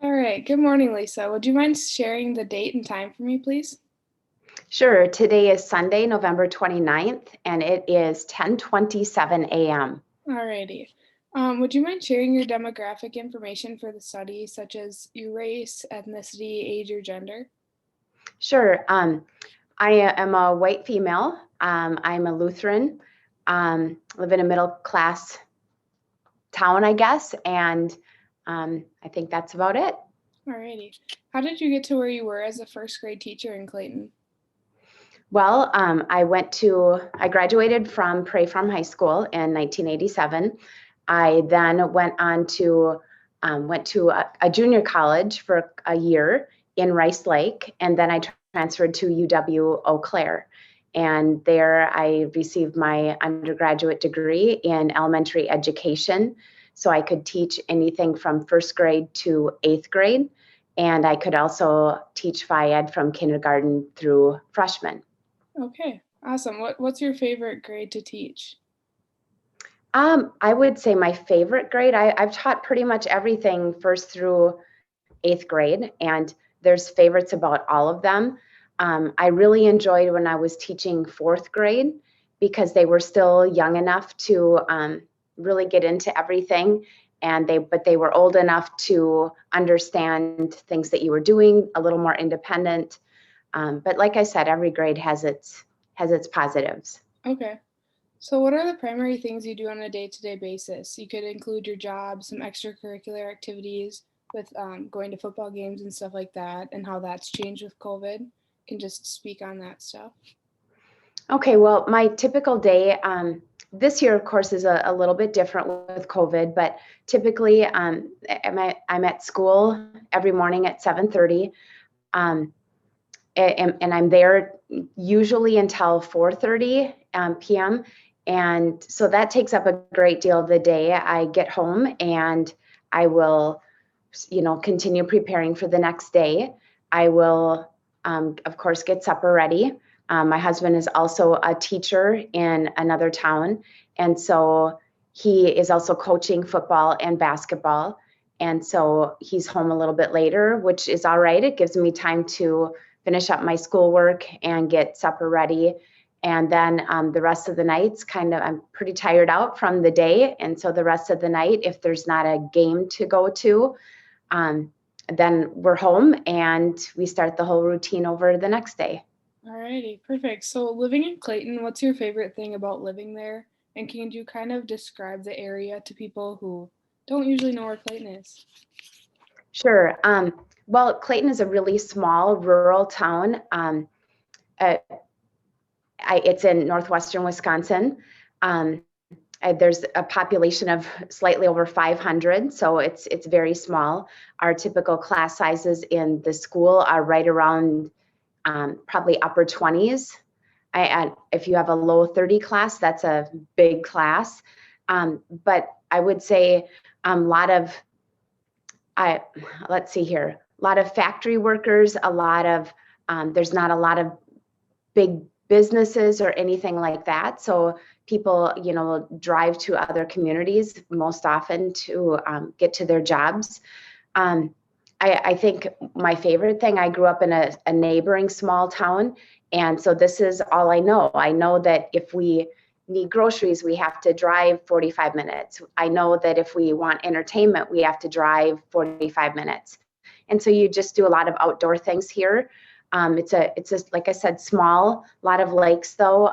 All right. Good morning, Lisa. Would you mind sharing the date and time for me, please? Sure. Today is Sunday, November 29th, and it is 10:27 a.m. All righty. Would you mind sharing your demographic information for the study, such as your race, ethnicity, age, or gender? Sure. I am a white female. I'm a Lutheran. Live in a middle class town, I guess, and I think that's about it. All righty. How did you get to where you were as a first grade teacher in Clayton? Well, I graduated from Prairie Farm High School in 1987. I then went to a junior college for a year in Rice Lake, and then I transferred to UW Eau Claire. And there I received my undergraduate degree in elementary education. So I could teach anything from first grade to eighth grade. And I could also teach Phi Ed from kindergarten through freshman. Okay, awesome. What's your favorite grade to teach? I would say my favorite grade, I've taught pretty much everything first through eighth grade, and there's favorites about all of them. I really enjoyed when I was teaching fourth grade because they were still young enough to really get into everything, but they were old enough to understand things that you were doing, a little more independent. But like I said, every grade has its positives. Okay. So, what are the primary things you do on a day-to-day basis? You could include your job, some extracurricular activities with going to football games and stuff like that, and how that's changed with COVID. You can just speak on that stuff. Okay, well, my typical day this year, of course, is a little bit different with COVID, but typically I'm at school every morning at 7:30, um, and I'm there usually until 4:30 p.m. And so that takes up a great deal of the day. I get home and I will, continue preparing for the next day. I will, of course, get supper ready. My husband is also a teacher in another town, and so he is also coaching football and basketball. And so he's home a little bit later, which is all right. It gives me time to finish up my schoolwork and get supper ready. And then the rest of the nights, I'm pretty tired out from the day. And so the rest of the night, if there's not a game to go to, um, then we're home and we start the whole routine over the next day. Alrighty, perfect. So, living in Clayton, what's your favorite thing about living there? And can you kind of describe the area to people who don't usually know where Clayton is? Sure. Well, Clayton is a really small rural town. Uh, it's in northwestern Wisconsin. Um, there's a population of slightly over 500, so it's very small. Our typical class sizes in the school are right around probably upper 20s. If you have a low 30 class, that's a big class. But I would say a lot of, let's see here, a lot of factory workers, there's not a lot of big businesses or anything like that. So people, drive to other communities most often to get to their jobs. Um, I think my favorite thing, I grew up in a neighboring small town. And so this is all I know. I know that if we need groceries, we have to drive 45 minutes. I know that if we want entertainment, we have to drive 45 minutes. And so you just do a lot of outdoor things here. It's a, like I said, small, a lot of lakes though,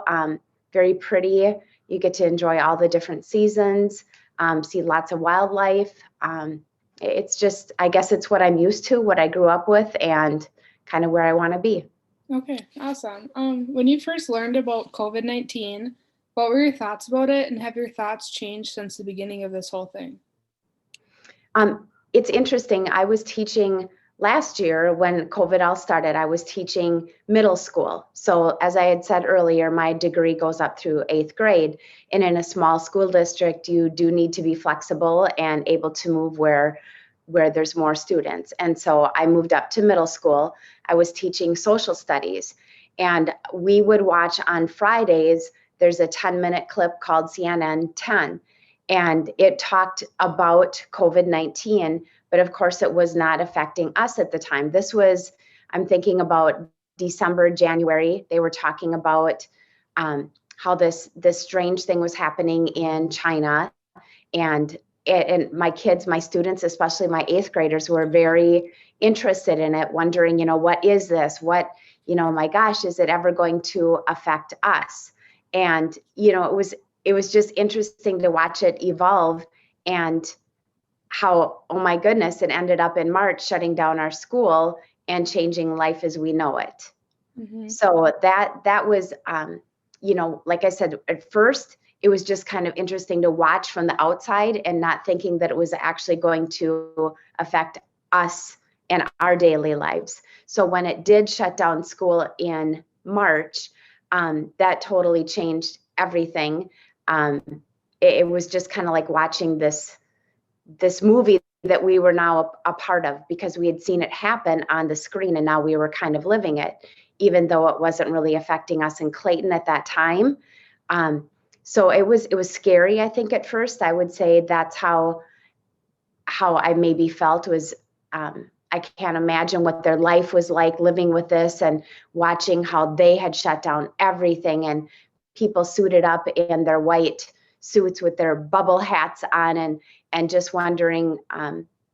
very pretty. You get to enjoy all the different seasons, see lots of wildlife. It's just, I guess it's what I'm used to, what I grew up with, and kind of where I want to be. Okay, awesome. When you first learned about COVID-19, what were your thoughts about it, and have your thoughts changed since the beginning of this whole thing? It's interesting. I was teaching last year when COVID all started, I was teaching middle school. So as I had said earlier, my degree goes up through eighth grade. And in a small school district, you do need to be flexible and able to move where there's more students. And so I moved up to middle school. I was teaching social studies. And we would watch on Fridays, there's a 10-minute clip called CNN 10. And it talked about COVID-19, but of course it was not affecting us at the time. This was, I'm thinking about December, January. They were talking about how this strange thing was happening in China. And my kids, my students, especially my 8th graders, were very interested in it, wondering, what is this? What, my gosh, is it ever going to affect us? And, it was just interesting to watch it evolve, and how, oh my goodness, it ended up in March shutting down our school and changing life as we know it. Mm-hmm. So that was, like I said, at first, it was just kind of interesting to watch from the outside and not thinking that it was actually going to affect us and our daily lives. So when it did shut down school in March, that totally changed everything. It was just kind of like watching this movie that we were now a part of, because we had seen it happen on the screen and now we were kind of living it, even though it wasn't really affecting us in Clayton at that time. So it was scary, I think, at first. I would say that's how I maybe felt, was I can't imagine what their life was like living with this, and watching how they had shut down everything, and people suited up in their white suits with their bubble hats on, and just wondering,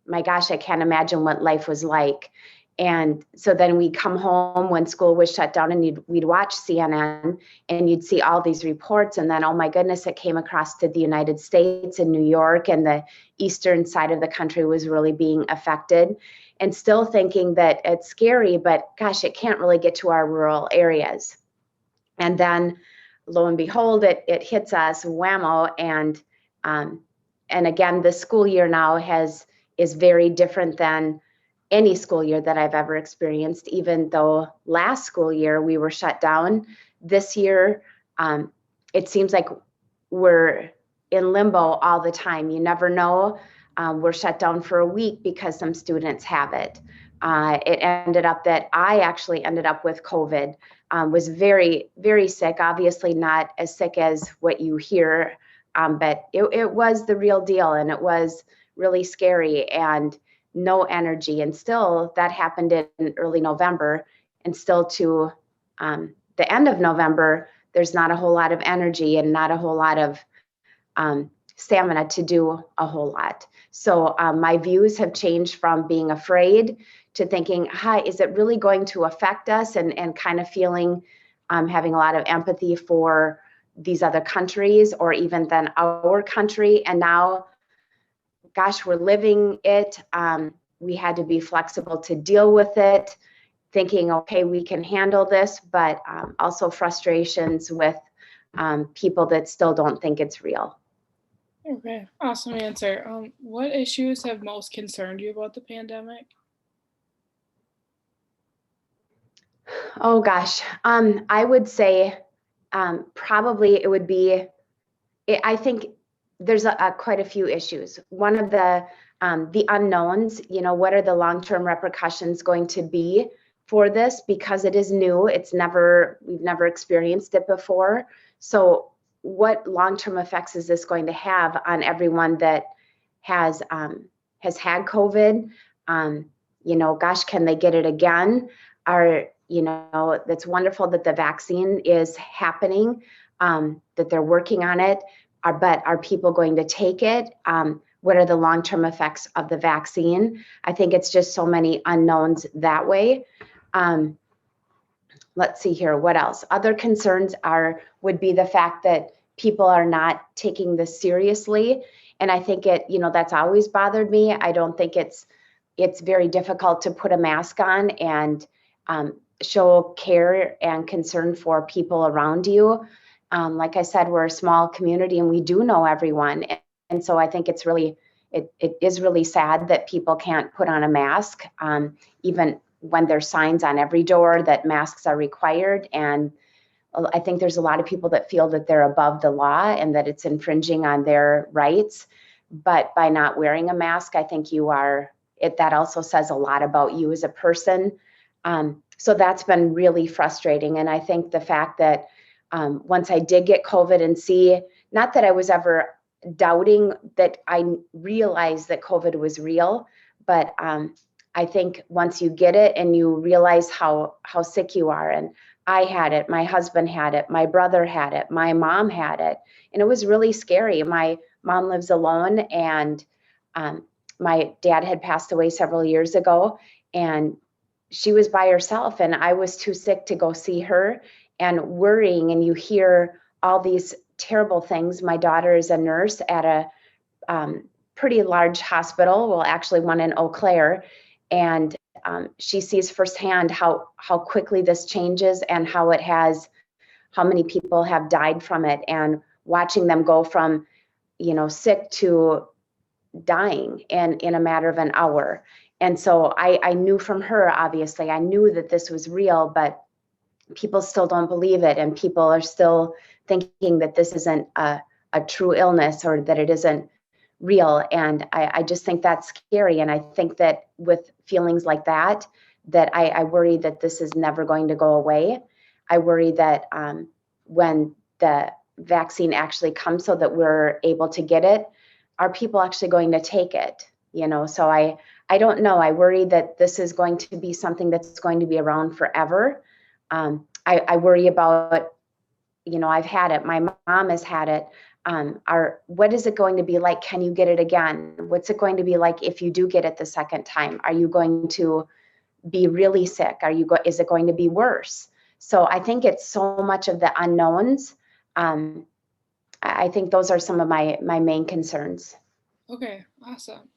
my gosh, I can't imagine what life was like. And so then we'd come home when school was shut down, and we'd watch CNN, and you'd see all these reports. And then, oh my goodness, it came across to the United States and New York, and the eastern side of the country was really being affected. And still thinking that it's scary, but gosh, it can't really get to our rural areas. And then lo and behold, it hits us, whammo. And again, the school year now is very different than any school year that I've ever experienced. Even though last school year we were shut down, this year it seems like we're in limbo all the time. You never know. We're shut down for a week because some students have it. It ended up that I actually ended up with COVID. Was very, very sick, obviously not as sick as what you hear, but it was the real deal, and it was really scary, and no energy. And still, that happened in early November, and still to the end of November, there's not a whole lot of energy and not a whole lot of stamina to do a whole lot. So my views have changed from being afraid to thinking, hi, is it really going to affect us? And kind of feeling, having a lot of empathy for these other countries, or even then our country. And now, gosh, we're living it. We had to be flexible to deal with it, thinking, okay, we can handle this, but also frustrations with people that still don't think it's real. Okay, awesome answer. What issues have most concerned you about the pandemic? Oh gosh, I would say probably it would be. I think there's quite a few issues. One of the unknowns. What are the long-term repercussions going to be for this? Because it is new. We've never experienced it before. So what long-term effects is this going to have on everyone that has had COVID? Gosh, can they get it again? That's wonderful that the vaccine is happening, that they're working on it. But are people going to take it? What are the long-term effects of the vaccine? I think it's just so many unknowns that way. Let's see here. What else? Other concerns would be the fact that people are not taking this seriously. And I think that's always bothered me. I don't think it's very difficult to put a mask on and show care and concern for people around you. Like I said, we're a small community and we do know everyone. And so I think it is really sad that people can't put on a mask, even when there's signs on every door that masks are required. And I think there's a lot of people that feel that they're above the law and that it's infringing on their rights. But by not wearing a mask, I think that also says a lot about you as a person. So that's been really frustrating. And I think the fact that once I did get COVID and see, not that I was ever doubting that I realized that COVID was real. But I think once you get it and you realize how sick you are, and I had it, my husband had it, my brother had it, my mom had it, and it was really scary. My mom lives alone, and my dad had passed away several years ago, and she was by herself, and I was too sick to go see her, and worrying. And you hear all these terrible things. My daughter is a nurse at a pretty large hospital, well, actually one in Eau Claire, and she sees firsthand how quickly this changes and how many people have died from it, and watching them go from, sick to dying in a matter of an hour. And so I knew from her, obviously, I knew that this was real, but people still don't believe it, and people are still thinking that this isn't a true illness, or that it isn't real. And I just think that's scary. And I think that with feelings like that, I worry that this is never going to go away. I worry that when the vaccine actually comes so that we're able to get it, are people actually going to take it? So I don't know. I worry that this is going to be something that's going to be around forever. I worry about, I've had it. My mom has had it. What is it going to be like? Can you get it again? What's it going to be like if you do get it the second time? Are you going to be really sick? Is it going to be worse? So I think it's so much of the unknowns. I think those are some of my main concerns. Okay, awesome.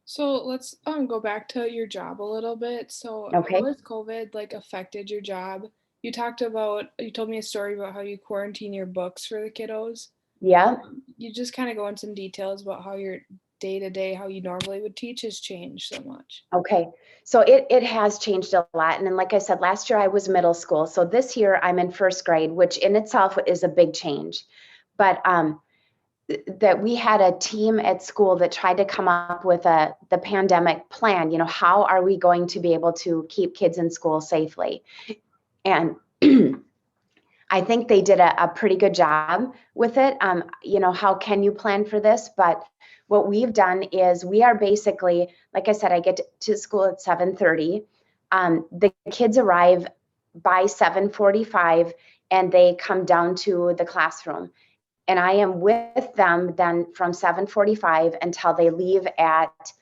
So let's go back to your job a little bit. So how Okay. has COVID like affected your job? You told me a story about how you quarantine your books for the kiddos. Yeah. You just kind of go into some details about how your day to day, how you normally would teach, has changed so much. Okay. So it has changed a lot. And then, like I said, last year I was middle school. So this year I'm in first grade, which in itself is a big change. But that we had a team at school that tried to come up with the pandemic plan. How are we going to be able to keep kids in school safely? And I think they did a pretty good job with it. How can you plan for this? But what we've done is we are basically, like I said, I get to school at 7:30. The kids arrive by 7:45, and they come down to the classroom. And I am with them then from 7:45 until they leave at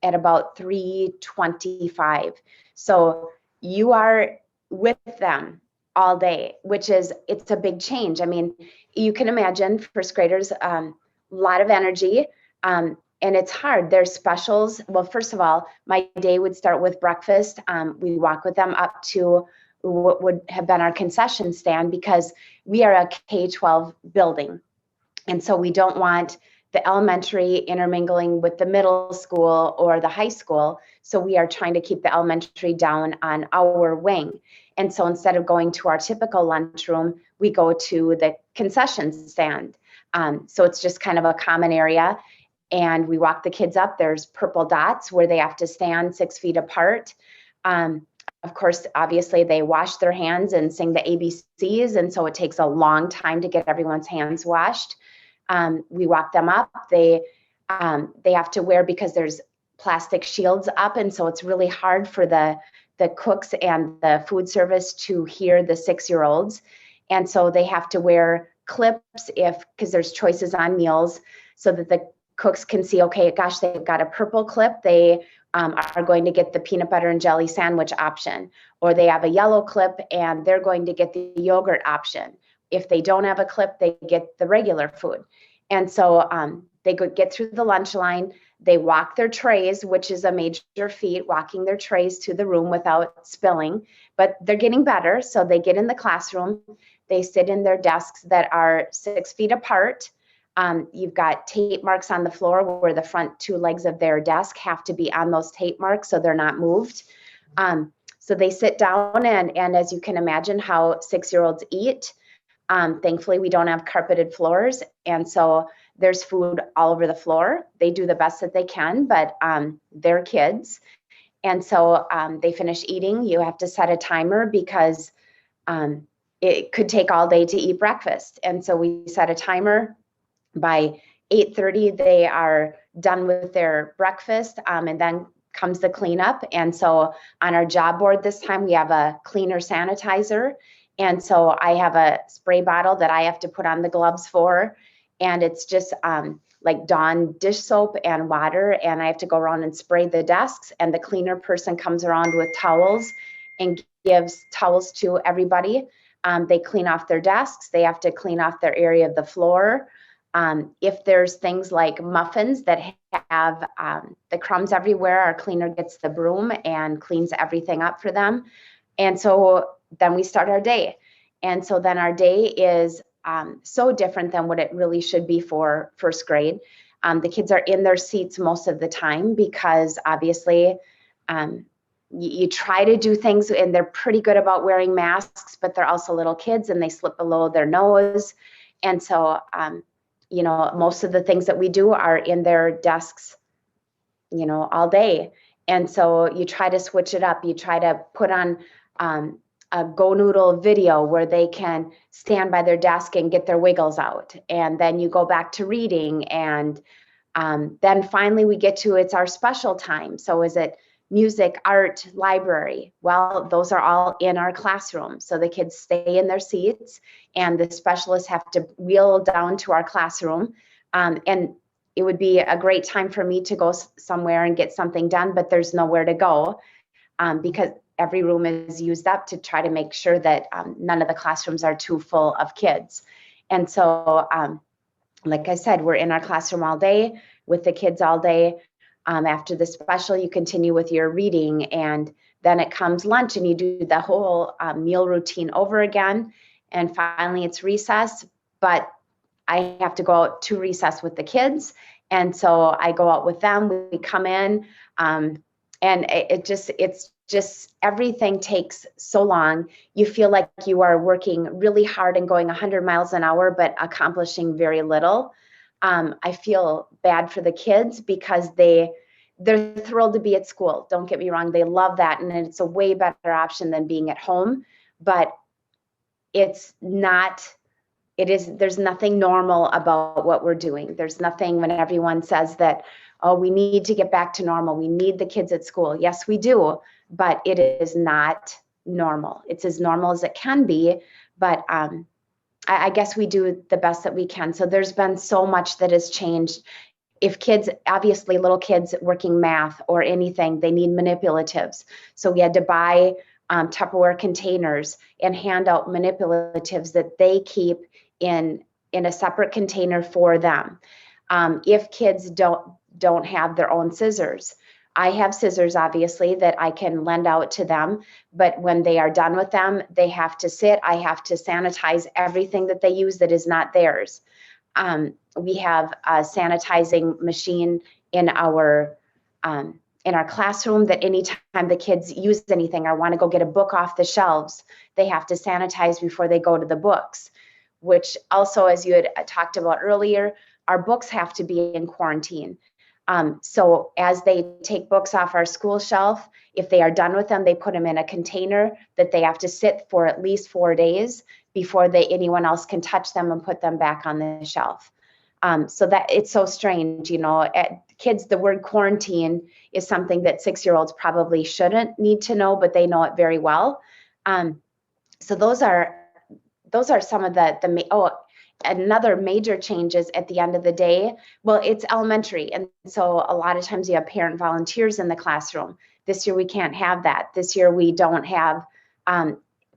about 3:25. So you are with them all day, it's a big change. I mean, you can imagine first graders, a lot of energy, and it's hard. There's specials. Well, first of all, my day would start with breakfast. We walk with them up to what would have been our concession stand, because we are a K-12 building. And so we don't want the elementary intermingling with the middle school or the high school. So we are trying to keep the elementary down on our wing. And so instead of going to our typical lunchroom, we go to the concession stand. So it's just kind of a common area. And we walk the kids up. There's purple dots where they have to stand 6 feet apart. Of course, obviously, they wash their hands and sing the ABCs. And so it takes a long time to get everyone's hands washed. We walk them up. They have to wear, because there's plastic shields up, and so it's really hard for the cooks and the food service to hear the 6-year-olds, and so they have to wear clips because there's choices on meals, so that the cooks can see, okay, gosh, they've got a purple clip, they are going to get the peanut butter and jelly sandwich option, or they have a yellow clip and they're going to get the yogurt option. If they don't have a clip, they get the regular food. And so they get through the lunch line, they walk their trays, which is a major feat, walking their trays to the room without spilling, but they're getting better. So they get in the classroom, they sit in their desks that are 6 feet apart. You've got tape marks on the floor where the front 2 legs of their desk have to be on those tape marks so they're not moved. So they sit down, and as you can imagine how 6-year-olds eat, thankfully we don't have carpeted floors, and so there's food all over the floor. They do the best that they can, but they're kids. And so they finish eating. You have to set a timer, because it could take all day to eat breakfast. And so we set a timer by 8:30, they are done with their breakfast, and then comes the cleanup. And so on our job board this time, we have a cleaner sanitizer. And so I have a spray bottle that I have to put on the gloves for. And it's just like Dawn dish soap and water. And I have to go around and spray the desks. And the cleaner person comes around with towels and gives towels to everybody. They clean off their desks. They have to clean off their area of the floor. If there's things like muffins that have the crumbs everywhere, our cleaner gets the broom and cleans everything up for them. And so then we start our day. And so then our day is so different than what it really should be for first grade. The kids are in their seats most of the time because obviously you try to do things and they're pretty good about wearing masks, but they're also little kids and they slip below their nose. And so, most of the things that we do are in their desks, all day. And so you try to switch it up. You try to put on a Go Noodle video where they can stand by their desk and get their wiggles out. And then you go back to reading. And then finally we get to, it's our special time. So is it music, art, library? Well, those are all in our classroom. So the kids stay in their seats and the specialists have to wheel down to our classroom. And it would be a great time for me to go somewhere and get something done, but there's nowhere to go because every room is used up to try to make sure that none of the classrooms are too full of kids. And so, like I said, we're in our classroom all day with the kids all day. After the special, you continue with your reading, and then it comes lunch and you do the whole meal routine over again. And finally it's recess, but I have to go out to recess with the kids. And so I go out with them, we come in, and it's just everything takes so long. You feel like you are working really hard and going 100 miles an hour, but accomplishing very little. I feel bad for the kids because they're thrilled to be at school. Don't get me wrong, they love that, and it's a way better option than being at home. But there's nothing normal about what we're doing. There's nothing when everyone says that, oh, we need to get back to normal. We need the kids at school. Yes, we do, but it is not normal. It's as normal as it can be, but I guess we do the best that we can. So there's been so much that has changed. If kids, obviously little kids working math or anything, they need manipulatives. So we had to buy Tupperware containers and hand out manipulatives that they keep in a separate container for them. If kids don't have their own scissors, I have scissors, obviously, that I can lend out to them, but when they are done with them, they have to sit. I have to sanitize everything that they use that is not theirs. We have a sanitizing machine in our classroom that anytime the kids use anything or want to go get a book off the shelves, they have to sanitize before they go to the books, which also, as you had talked about earlier, our books have to be in quarantine. So as they take books off our school shelf, if they are done with them, they put them in a container that they have to sit for at least 4 days before anyone else can touch them and put them back on the shelf. So that it's so strange, kids, the word quarantine is something that 6-year-olds probably shouldn't need to know, but they know it very well. So those are some of another major changes at the end of the day. Well, it's elementary. And so a lot of times you have parent volunteers in the classroom. This year we can't have that. This year we don't have,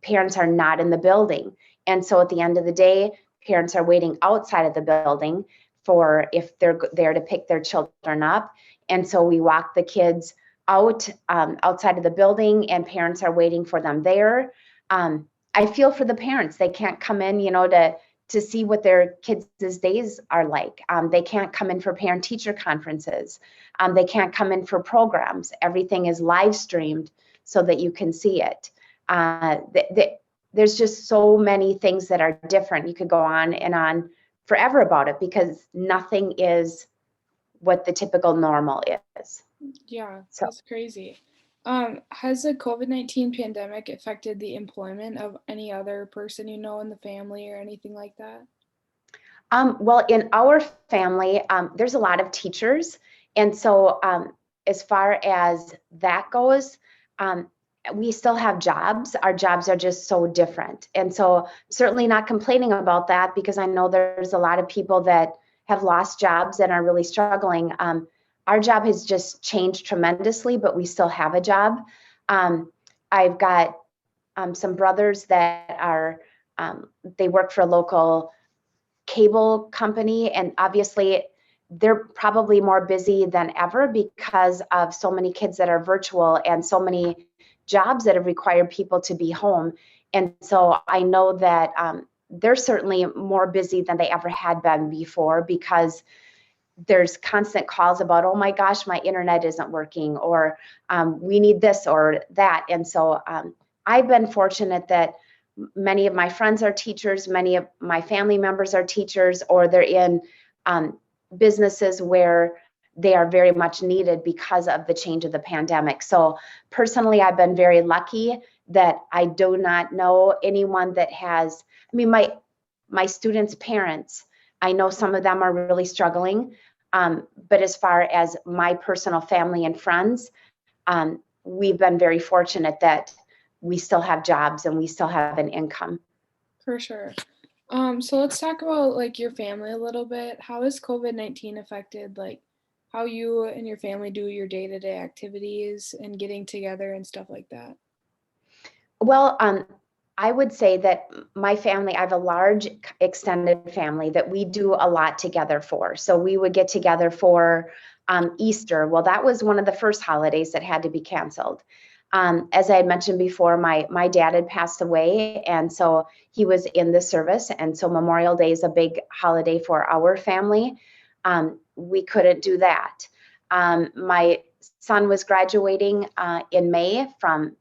parents are not in the building. And so at the end of the day, parents are waiting outside of the building for if they're there to pick their children up. And so we walk the kids out outside of the building and parents are waiting for them there. I feel for the parents. They can't come in, to see what their kids' days are like. They can't come in for parent-teacher conferences. They can't come in for programs. Everything is live streamed so that you can see it. There's just so many things that are different. You could go on and on forever about it because nothing is what the typical normal is. Yeah, So. that's crazy. Has the COVID-19 pandemic affected the employment of any other person in the family or anything like that? Well, in our family, there's a lot of teachers. And so as far as that goes, um, we still have jobs. Our jobs are just so different. And so certainly not complaining about that, because I know there's a lot of people that have lost jobs and are really struggling. Our job has just changed tremendously, but we still have a job. I've got some brothers that are, they work for a local cable company, and obviously they're probably more busy than ever because of so many kids that are virtual and so many jobs that have required people to be home. And so I know that they're certainly more busy than they ever had been before, because there's constant calls about, oh my gosh, my internet isn't working, or we need this or that. And so I've been fortunate that many of my friends are teachers, many of my family members are teachers, or they're in businesses where they are very much needed because of the change of the pandemic. So personally, I've been very lucky that I do not know anyone that has, I mean, my students' parents, I know some of them are really struggling. But as far as my personal family and friends, we've been very fortunate that we still have jobs and we still have an income. For sure. So let's talk about like your family a little bit. How has COVID-19 affected like how you and your family do your day-to-day activities and getting together and stuff like that? Well, I would say that my family, I have a large extended family that we do a lot together for. So we would get together for Easter. Well, that was one of the first holidays that had to be canceled. As I had mentioned before, my dad had passed away, and so he was in the service. And so Memorial Day is a big holiday for our family. We couldn't do that. My son was graduating in May from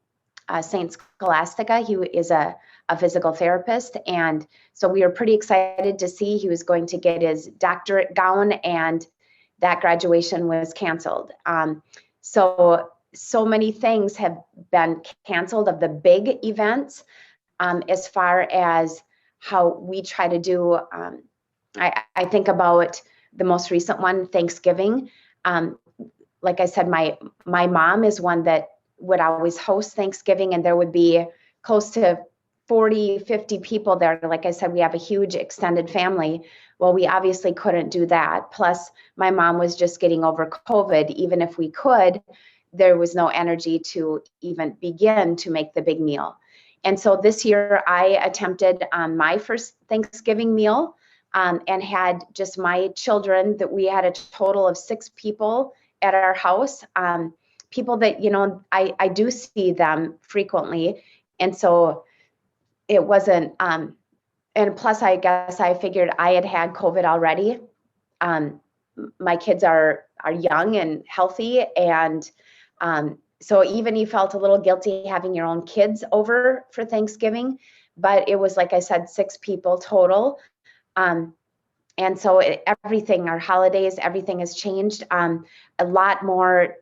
St. Scholastica. He is a physical therapist. And so we were pretty excited to see he was going to get his doctorate gown, and that graduation was canceled. So many things have been canceled of the big events. As far as how we try to do, I think about the most recent one, Thanksgiving. Like I said, my mom is one that would always host Thanksgiving, and there would be close to 40, 50 people there. Like I said, we have a huge extended family. Well, we obviously couldn't do that. Plus, my mom was just getting over COVID. Even if we could, there was no energy to even begin to make the big meal. And so this year I attempted my first Thanksgiving meal and had just my children. That we had a total of 6 people at our house. People that, you know, I do see them frequently. And so it wasn't, and plus I guess I figured I had COVID already. My kids are young and healthy. And so even you felt a little guilty having your own kids over for Thanksgiving, but it was, like I said, 6 people total. And so everything, our holidays, everything has changed. A lot more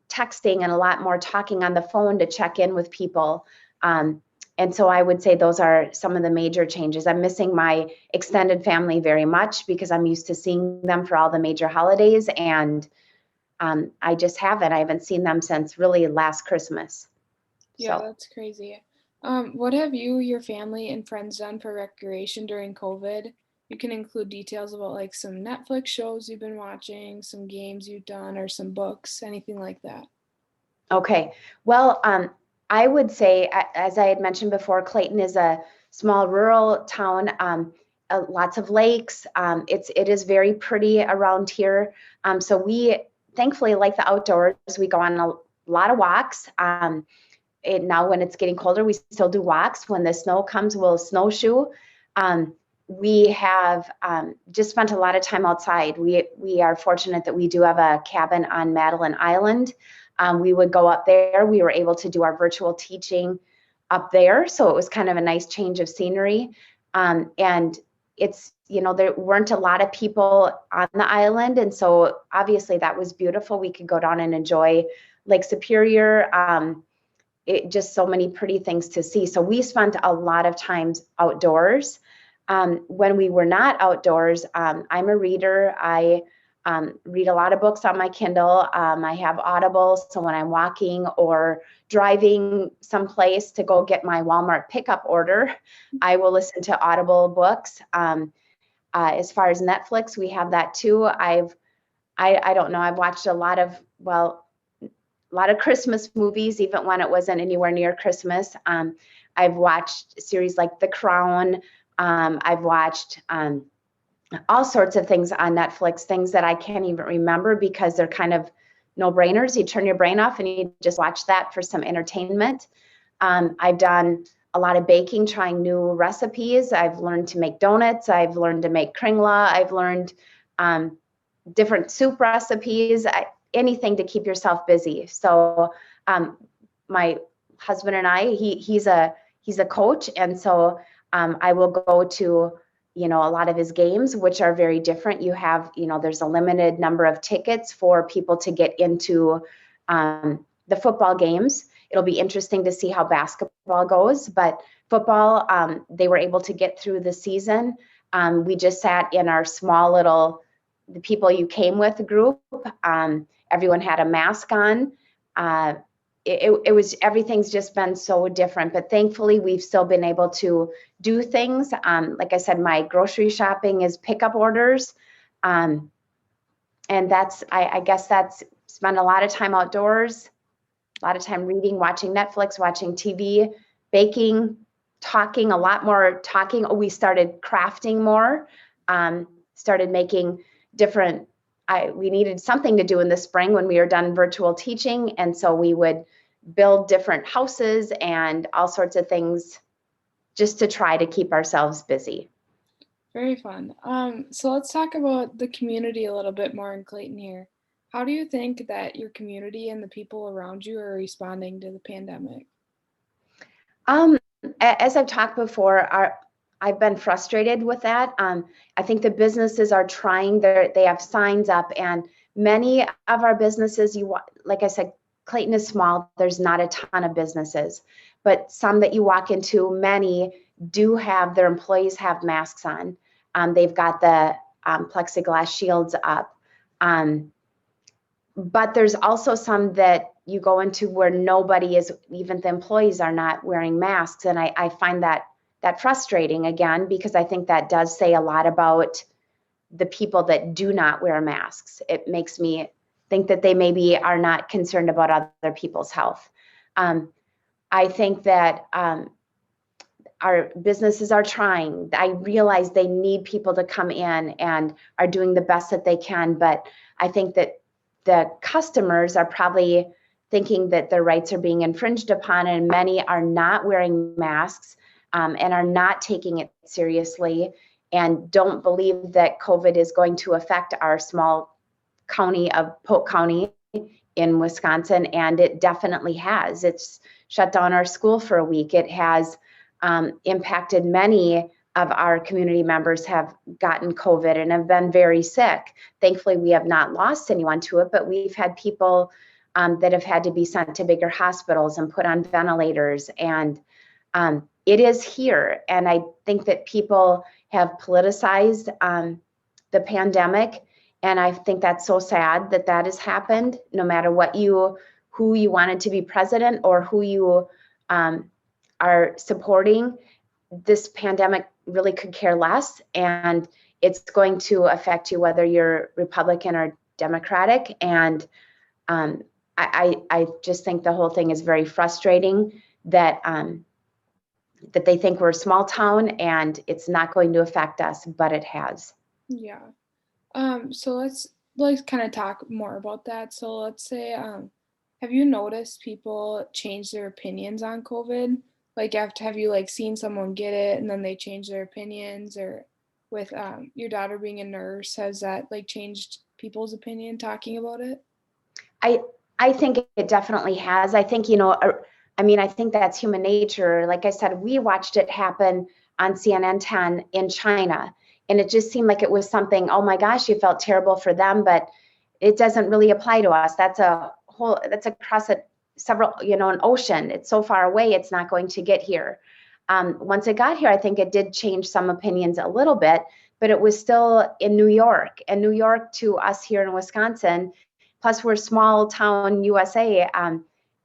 texting and a lot more talking on the phone to check in with people. And so I would say those are some of the major changes. I'm missing my extended family very much because I'm used to seeing them for all the major holidays. And I just haven't. I haven't seen them since really last Christmas. Yeah, So. that's crazy. What have you, your family, and friends done for recreation during COVID? You can include details about like some Netflix shows you've been watching, some games you've done, or some books, anything like that. Okay. Well, I would say, as I had mentioned before, Clayton is a small rural town, lots of lakes. It is very pretty around here. So we thankfully like the outdoors. We go on a lot of walks. Now when it's getting colder, we still do walks. When the snow comes, we'll snowshoe. We have just spent a lot of time outside. We are fortunate that we do have a cabin on Madeline Island. We would go up there. We were able to do our virtual teaching up there. So it was kind of a nice change of scenery. And it's, you know, there weren't a lot of people on the island. And so obviously that was beautiful. We could go down and enjoy Lake Superior. Just so many pretty things to see. So we spent a lot of times outdoors. when we were not outdoors, I'm a reader. I read a lot of books on my Kindle. I have Audible, so when I'm walking or driving someplace to go get my Walmart pickup order, I will listen to Audible books. As far as Netflix, we have that too. I don't know. I've watched a lot of Christmas movies, even when it wasn't anywhere near Christmas. I've watched series like The Crown. I've watched all sorts of things on Netflix, things that I can't even remember because they're kind of no-brainers. You turn your brain off and you just watch that for some entertainment. I've done a lot of baking, trying new recipes. I've learned to make donuts. I've learned to make kringla. I've learned different soup recipes, anything to keep yourself busy. So my husband and I, he's a coach, and so I will go to a lot of his games, which are very different. You have, there's a limited number of tickets for people to get into the football games. It'll be interesting to see how basketball goes, but football, they were able to get through the season. We just sat in our small little, the people you came with group. Everyone had a mask on. It was, everything's just been so different, but thankfully we've still been able to do things. Like I said, my grocery shopping is pickup orders. And that's, I guess that's spend a lot of time outdoors, a lot of time reading, watching Netflix, watching TV, baking, talking, a lot more talking. Oh, we started crafting more, started making different, we needed something to do in the spring when we were done virtual teaching. And so we would build different houses and all sorts of things just to try to keep ourselves busy. Very fun. So let's talk about the community a little bit more in Clayton here. How do you think that your community and the people around you are responding to the pandemic? As I've talked before, I've been frustrated with that. I think the businesses are trying, they have signs up, and many of our businesses, like I said, Clayton is small. There's not a ton of businesses, but some that you walk into, many do have their employees have masks on. They've got the plexiglass shields up. But there's also some that you go into where nobody is, even the employees are not wearing masks. And I find that frustrating, again, because I think that does say a lot about the people that do not wear masks. It makes me think that they maybe are not concerned about other people's health. I think that our businesses are trying. I realize they need people to come in and are doing the best that they can, but I think that the customers are probably thinking that their rights are being infringed upon, and many are not wearing masks and are not taking it seriously and don't believe that COVID is going to affect our small county of Polk County in Wisconsin, and it definitely has. It's shut down our school for a week. It has impacted many of our community members have gotten COVID and have been very sick. Thankfully, we have not lost anyone to it, but we've had people that have had to be sent to bigger hospitals and put on ventilators. And it is here. And I think that people have politicized the pandemic. And I think that's so sad that that has happened, no matter who you wanted to be president or who you are supporting. This pandemic really could care less, and it's going to affect you whether you're Republican or Democratic. And I just think the whole thing is very frustrating that that they think we're a small town and it's not going to affect us, but it has. Yeah. So let's kind of talk more about that. So let's say, have you noticed people change their opinions on COVID? Like, have you like seen someone get it and then they change their opinions, or with your daughter being a nurse, has that like changed people's opinion talking about it? I think it definitely has. I think, I think that's human nature. Like I said, we watched it happen on CNN 10 in China, and it just seemed like it was something, oh my gosh, you felt terrible for them, but it doesn't really apply to us. That's across several, an ocean. It's so far away, it's not going to get here. Once it got here, I think it did change some opinions a little bit, but it was still in New York. And New York to us here in Wisconsin, plus we're small town USA,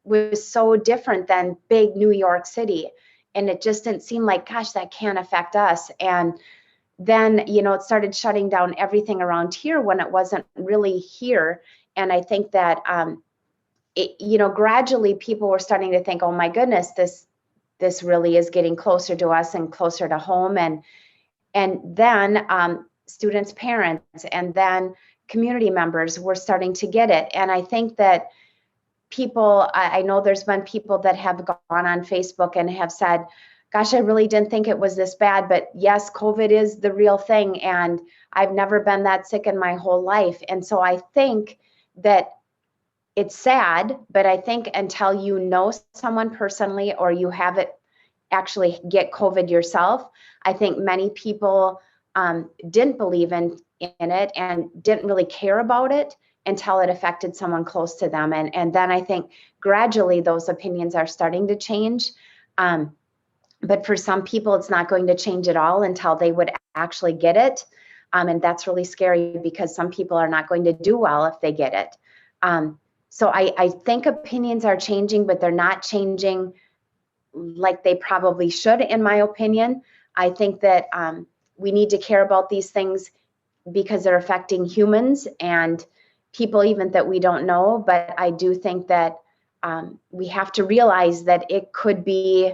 was so different than big New York City. And it just didn't seem like, gosh, that can't affect us. And then, it started shutting down everything around here when it wasn't really here. And I think that, gradually people were starting to think, oh my goodness, this really is getting closer to us and closer to home. And then students, parents, and then community members were starting to get it. And I think that people, I know there's been people that have gone on Facebook and have said, gosh, I really didn't think it was this bad, but yes, COVID is the real thing. And I've never been that sick in my whole life. And so I think that it's sad, but I think until you know someone personally or you have it actually get COVID yourself, I think many people didn't believe in it and didn't really care about it until it affected someone close to them. And then I think gradually those opinions are starting to change. But for some people, it's not going to change at all until they would actually get it. And that's really scary because some people are not going to do well if they get it. So I think opinions are changing, but they're not changing like they probably should, in my opinion. I think that we need to care about these things because they're affecting humans and people even that we don't know. But I do think that we have to realize that it could be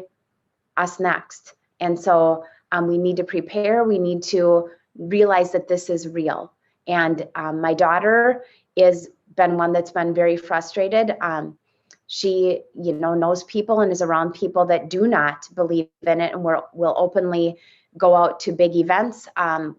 us next. And so we need to prepare. We need to realize that this is real. And my daughter is been one that's been very frustrated. She, knows people and is around people that do not believe in it and will openly go out to big events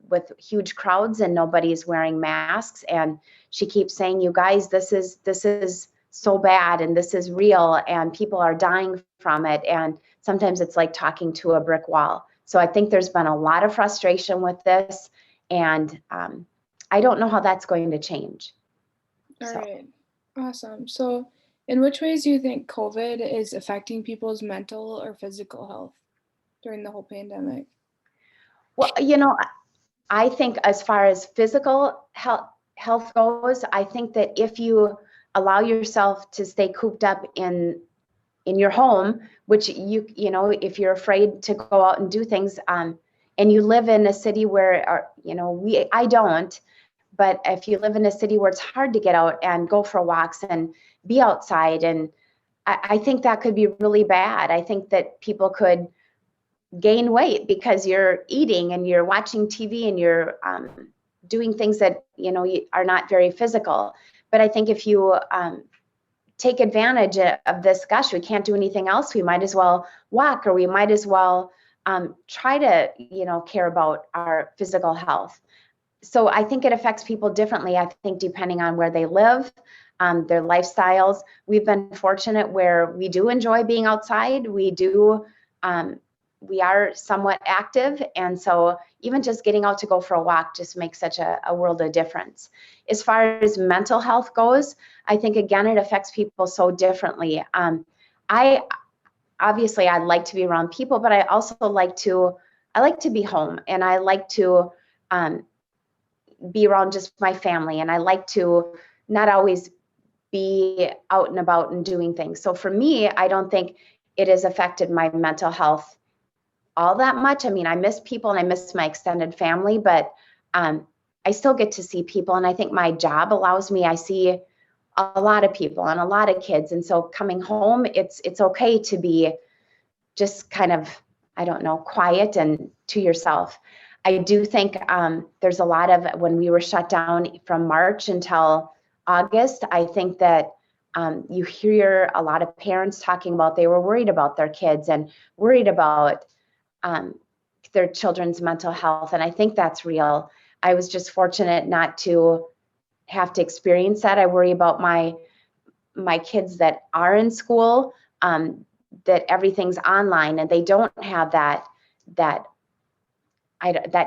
with huge crowds and nobody's wearing masks. And she keeps saying, you guys, this is so bad and this is real and people are dying from it. And sometimes it's like talking to a brick wall. So I think there's been a lot of frustration with this. And I don't know how that's going to change. All right. Awesome. So, in which ways do you think COVID is affecting people's mental or physical health during the whole pandemic? Well, I think as far as physical health goes, I think that if you allow yourself to stay cooped up in your home, which if you're afraid to go out and do things, and you live in a city where, I don't, but if you live in a city where it's hard to get out and go for walks and be outside, and I think that could be really bad. I think that people could gain weight because you're eating and you're watching TV and you're doing things that, are not very physical. But I think if you take advantage of this, gosh, we can't do anything else, we might as well walk, or we might as well try to, care about our physical health. So I think it affects people differently, I think, depending on where they live, their lifestyles. We've been fortunate where we do enjoy being outside. We are somewhat active. And so even just getting out to go for a walk just makes such a world of difference. As far as mental health goes, I think, again, it affects people so differently. I like to be around people, but I also like to be home, and I like to be around just my family, and I like to not always be out and about and doing things. So for me, I don't think it has affected my mental health all that much. I mean, I miss people and I miss my extended family, but I still get to see people. And I think my job allows me, I see a lot of people and a lot of kids. And so coming home, it's okay to be just kind of, I don't know, quiet and to yourself. I do think there's a lot of, when we were shut down from March until August, I think that you hear a lot of parents talking about they were worried about their kids and worried about their children's mental health. And I think that's real. I was just fortunate not to have to experience that. I worry about my kids that are in school, that everything's online and they don't have that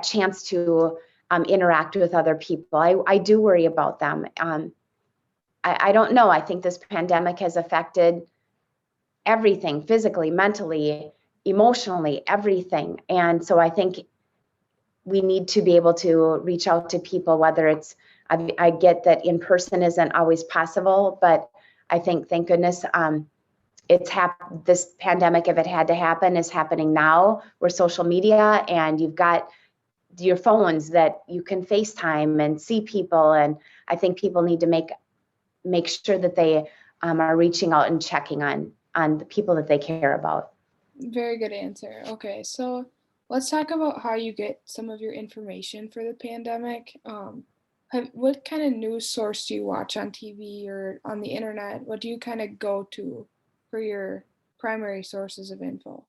chance to interact with other people. I do worry about them. I don't know. I think this pandemic has affected everything physically, mentally, emotionally, everything. And so I think we need to be able to reach out to people, whether it's, I get that in person isn't always possible, but I think, thank goodness, this pandemic, if it had to happen, is happening now. We're social media, and you've got your phones that you can FaceTime and see people. And I think people need to make sure that they are reaching out and checking on the people that they care about. Very good answer. Okay, so let's talk about how you get some of your information for the pandemic. What kind of news source do you watch on TV or on the internet? What do you kind of go to for your primary sources of info?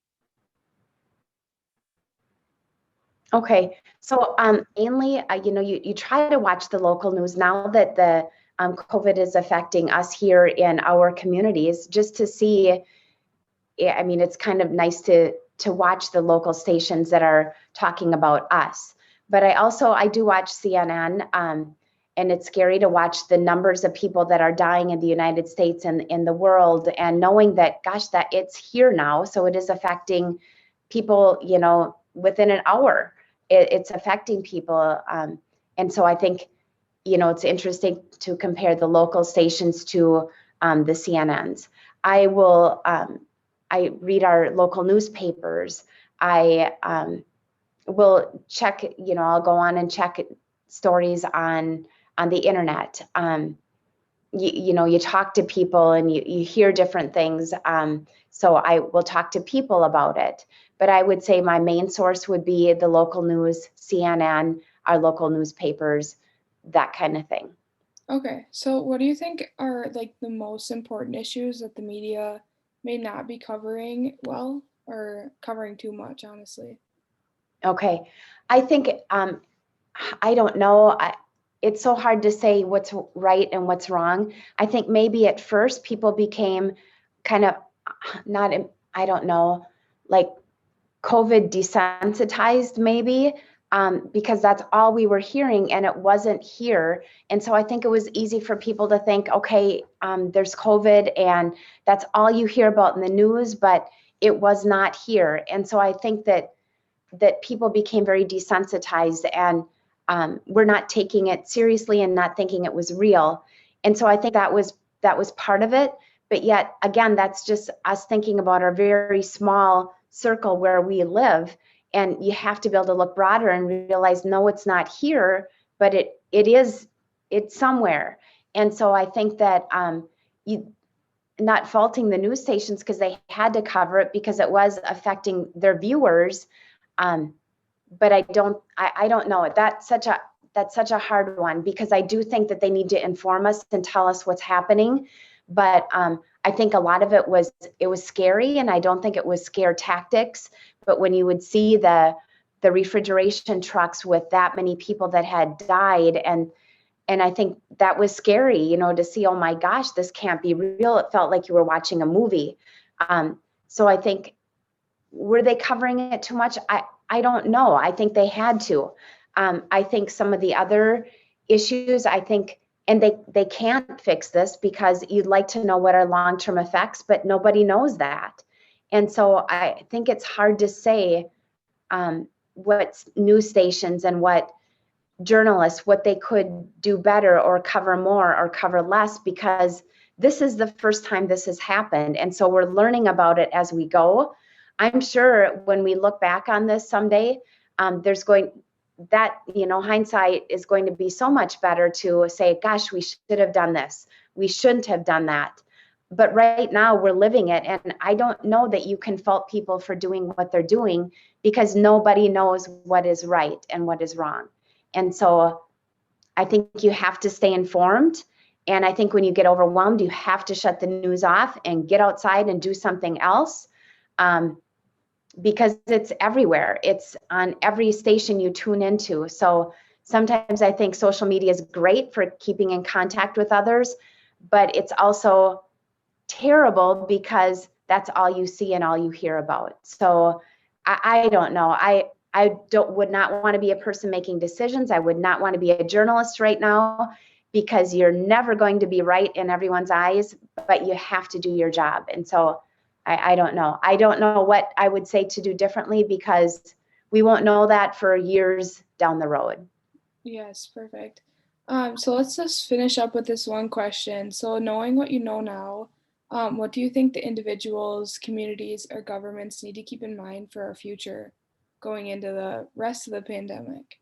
Okay, so mainly, you try to watch the local news now that the COVID is affecting us here in our communities, just to see. I mean, it's kind of nice to watch the local stations that are talking about us. But I do watch CNN, and it's scary to watch the numbers of people that are dying in the United States and in the world, and knowing that, gosh, that it's here now, so it is affecting people, within an hour. It's affecting people, and so I think, it's interesting to compare the local stations to the CNNs. I will. I read our local newspapers. I will check, I'll go on and check stories on the internet. You talk to people, and you hear different things. So I will talk to people about it. But I would say my main source would be the local news, CNN, our local newspapers, that kind of thing. Okay, so what do you think are like the most important issues that the media may not be covering well or covering too much, honestly? Okay. I think, I don't know. It's so hard to say what's right and what's wrong. I think maybe at first people became kind of not, I don't know, like COVID desensitized maybe, because that's all we were hearing and it wasn't here. And so I think it was easy for people to think, okay, there's COVID and that's all you hear about in the news, but it was not here. And so I think that people became very desensitized, and we're not taking it seriously and not thinking it was real. And so I think that was part of it. But yet again, that's just us thinking about our very small circle where we live. And you have to be able to look broader and realize, no, it's not here, but it's somewhere. And so I think that you not faulting the news stations, because they had to cover it because it was affecting their viewers. But I don't know. That's such a hard one, because I do think that they need to inform us and tell us what's happening. But I think a lot of it was scary, and I don't think it was scare tactics. But when you would see the refrigeration trucks with that many people that had died, and I think that was scary, to see, oh my gosh, this can't be real. It felt like you were watching a movie. So I think, were they covering it too much? I don't know. I think they had to. I think some of the other issues, and they can't fix this, because you'd like to know what are long-term effects, but nobody knows that. And so I think it's hard to say what news stations and what journalists, what they could do better or cover more or cover less, because this is the first time this has happened. And so we're learning about it as we go. I'm sure when we look back on this someday, hindsight is going to be so much better to say, gosh, we should have done this. We shouldn't have done that. But right now we're living it. And I don't know that you can fault people for doing what they're doing, because nobody knows what is right and what is wrong. And so I think you have to stay informed. And I think when you get overwhelmed, you have to shut the news off and get outside and do something else. Because it's everywhere. It's on every station you tune into. So sometimes I think social media is great for keeping in contact with others, but it's also terrible because that's all you see and all you hear about. So I don't know. Would not want to be a person making decisions. I would not want to be a journalist right now, because you're never going to be right in everyone's eyes, but you have to do your job. And so I don't know. I don't know what I would say to do differently because we won't know that for years down the road. Yes, perfect. So let's just finish up with this one question. So knowing what you know now, what do you think the individuals, communities, or governments need to keep in mind for our future going into the rest of the pandemic?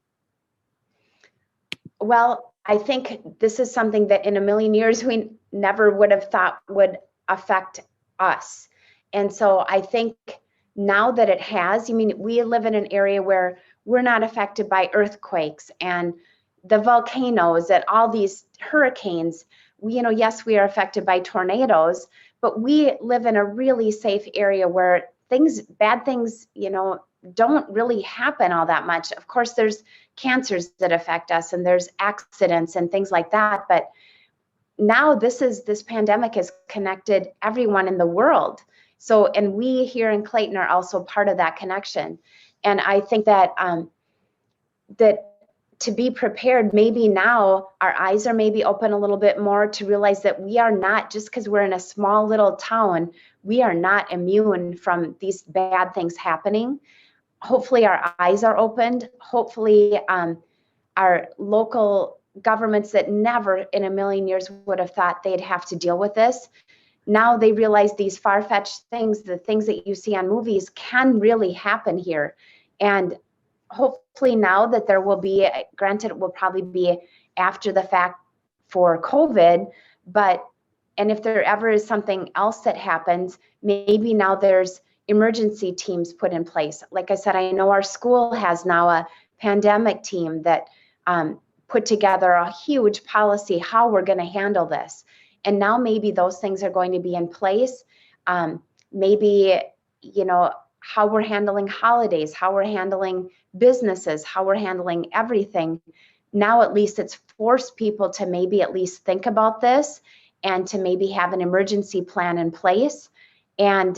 Well, I think this is something that in a million years we never would have thought would affect us. And so I think now that it has, I mean, we live in an area where we're not affected by earthquakes and the volcanoes and all these hurricanes. We, yes, we are affected by tornadoes, but we live in a really safe area where bad things, don't really happen all that much. Of course, there's cancers that affect us and there's accidents and things like that, but now this pandemic has connected everyone in the world. So, and we here in Clayton are also part of that connection. And I think that that to be prepared, maybe now our eyes are maybe open a little bit more to realize that we are not, just because we're in a small little town, we are not immune from these bad things happening. Hopefully our eyes are opened. Hopefully our local governments that never in a million years would have thought they'd have to deal with this, now they realize these far-fetched things, the things that you see on movies, can really happen here. And hopefully now that there will be, granted it will probably be after the fact for COVID, but and if there ever is something else that happens, maybe now there's emergency teams put in place. Like I said, I know our school has now a pandemic team that put together a huge policy how we're going to handle this. And now maybe those things are going to be in place. Maybe, how we're handling holidays, how we're handling businesses, how we're handling everything. Now at least it's forced people to maybe at least think about this and to maybe have an emergency plan in place. And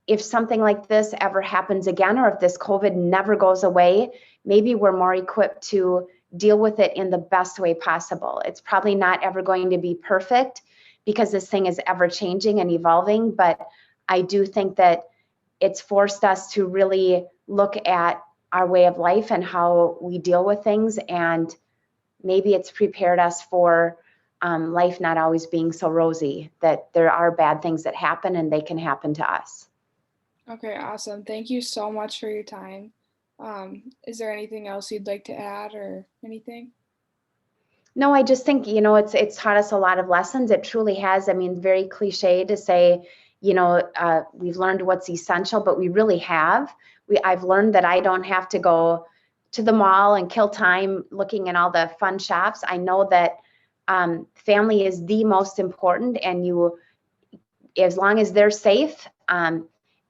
if something like this ever happens again, or if this COVID never goes away, maybe we're more equipped to deal with it in the best way possible. It's probably not ever going to be perfect because this thing is ever changing and evolving, but I do think that it's forced us to really look at our way of life and how we deal with things, and maybe it's prepared us for life not always being so rosy, that there are bad things that happen and they can happen to us. Okay, awesome. Thank you so much for your time. Is there anything else you'd like to add or anything? No, I just think, it's taught us a lot of lessons. It truly has. I mean, very cliche to say, we've learned what's essential, but we really have. I've learned that I don't have to go to the mall and kill time looking at all the fun shops. I know that family is the most important, and as long as they're safe,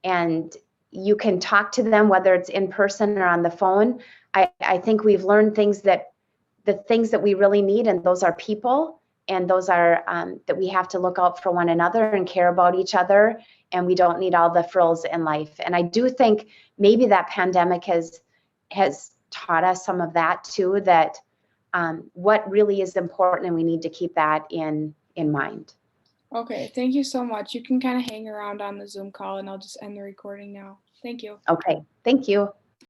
and you can talk to them, whether it's in person or on the phone, I think we've learned the things that we really need, and those are people, and those are that we have to look out for one another and care about each other, and we don't need all the frills in life. And I do think maybe that pandemic has taught us some of that too, that what really is important, and we need to keep that in mind. Okay, thank you so much. You can kind of hang around on the Zoom call and I'll just end the recording now. Thank you. Okay, thank you.